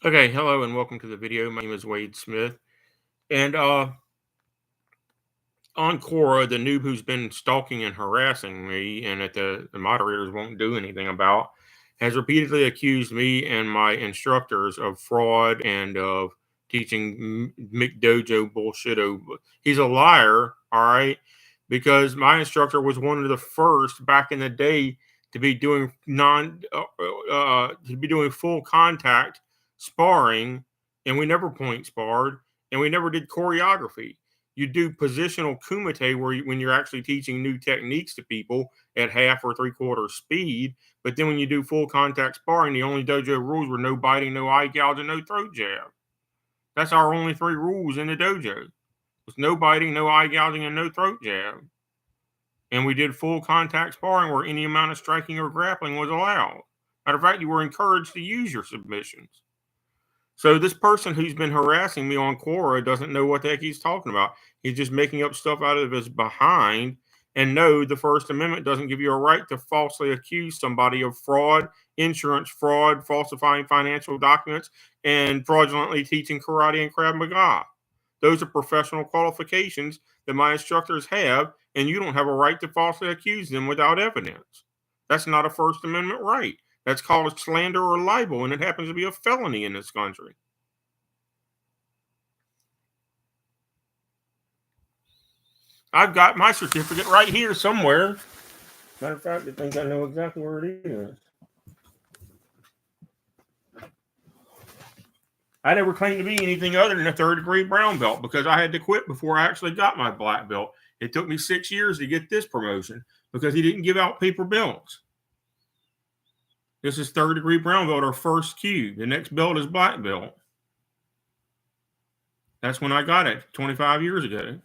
Okay, hello and welcome to the video. My name is Wade Smith. And on Quora, the noob who's been stalking and harassing me and that the moderators won't do anything about has repeatedly accused me and my instructors of fraud and of teaching McDojo bullshit. He's a liar, all right, because my instructor was one of the first back in the day to be doing full contact sparring, and we never point sparred, and we never did choreography. You do positional kumite when you're actually teaching new techniques to people at half or three-quarter speed. But then when you do full contact sparring, the only dojo rules were no biting, no eye gouging, no throat jab. That's our only three rules in the dojo. It was no biting, no eye gouging, and no throat jab. And we did full contact sparring where any amount of striking or grappling was allowed. Matter of fact, you were encouraged to use your submissions. So this person who's been harassing me on Quora doesn't know what the heck he's talking about. He's just making up stuff out of his behind. And no, the First Amendment doesn't give you a right to falsely accuse somebody of fraud, insurance fraud, falsifying financial documents, and fraudulently teaching karate and Krav Maga. Those are professional qualifications that my instructors have, and you don't have a right to falsely accuse them without evidence. That's not a First Amendment right. That's called slander or libel, and it happens to be a felony in this country. I've got my certificate right here somewhere. Matter of fact, I think I know exactly where it is. I never claimed to be anything other than a third-degree brown belt because I had to quit before I actually got my black belt. It took me 6 years to get this promotion because he didn't give out paper belts. This is third-degree brown belt or first cube. The next belt is black belt. That's when I got it 25 years ago.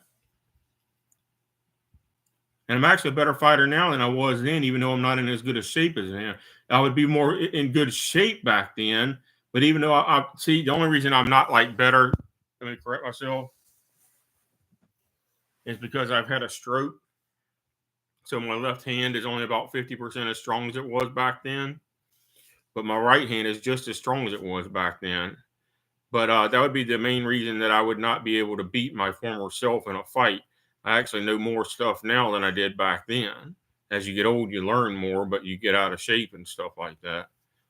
And I'm actually a better fighter now than I was then, even though I'm not in as good a shape as then. I would be more in good shape back then. But even though I see, the only reason I'm not like better, let me correct myself, is because I've had a stroke. So my left hand is only about 50% as strong as it was back then. But my right hand is just as strong as it was back then. But that would be the main reason that I would not be able to beat my former self in a fight. I actually know more stuff now than I did back then. As you get old, you learn more, but you get out of shape and stuff like that,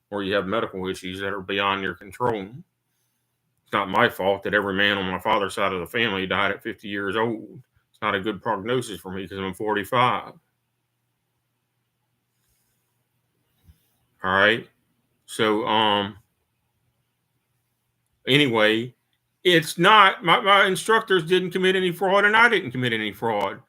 or you have medical issues that are beyond your control. It's not my fault that every man on my father's side of the family died at 50 years old. It's not a good prognosis for me because I'm 45. All right. So, anyway, it's not my instructors didn't commit any fraud, and I didn't commit any fraud.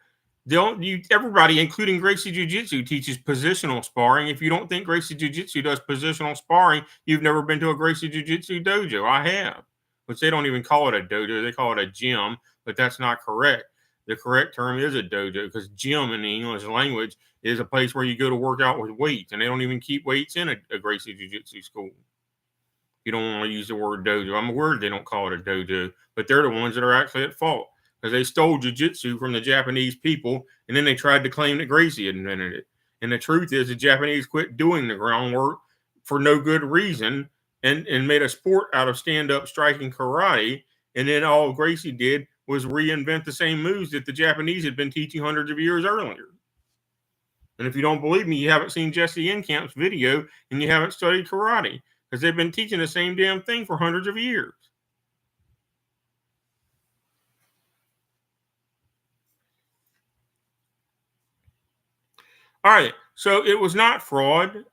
Everybody, including Gracie Jiu-Jitsu, teaches positional sparring. If you don't think Gracie Jiu-Jitsu does positional sparring, you've never been to a Gracie Jiu-Jitsu dojo. I have, which they don't even call it a dojo. They call it a gym, but that's not correct. The correct term is a dojo because gym in the English language is a place where you go to work out with weights, and they don't even keep weights in a Gracie Jiu-Jitsu school. You don't want to use the word dojo. I'm aware they don't call it a dojo, but they're the ones that are actually at fault because they stole jiu-jitsu from the Japanese people, and then they tried to claim that Gracie invented it. And the truth is the Japanese quit doing the groundwork for no good reason and made a sport out of stand-up striking karate, and then all Gracie did was reinvent the same moves that the Japanese had been teaching hundreds of years earlier. And if you don't believe me, you haven't seen Jesse Incamp's video and you haven't studied karate because they've been teaching the same damn thing for hundreds of years. All right, so it was not fraud.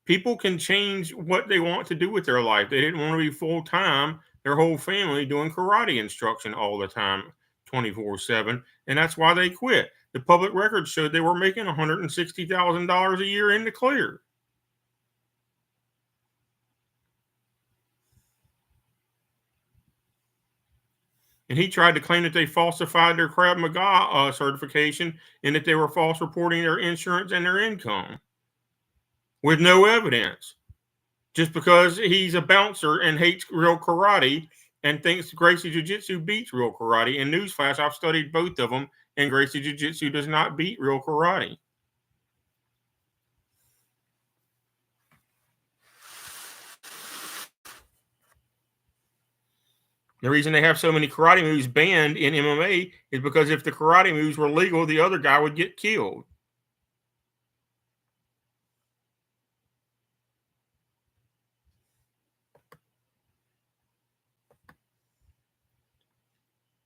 People can change what they want to do with their life. They didn't want to be full-time, their whole family doing karate instruction all the time, 24/7, and that's why they quit. The public records showed they were making $160,000 a year in the clear. And he tried to claim that they falsified their Krav Maga certification and that they were false reporting their insurance and their income with no evidence. Just because he's a bouncer and hates real karate and thinks Gracie Jiu-Jitsu beats real karate. And newsflash, I've studied both of them, and Gracie Jiu-Jitsu does not beat real karate. The reason they have so many karate moves banned in MMA is because if the karate moves were legal, the other guy would get killed.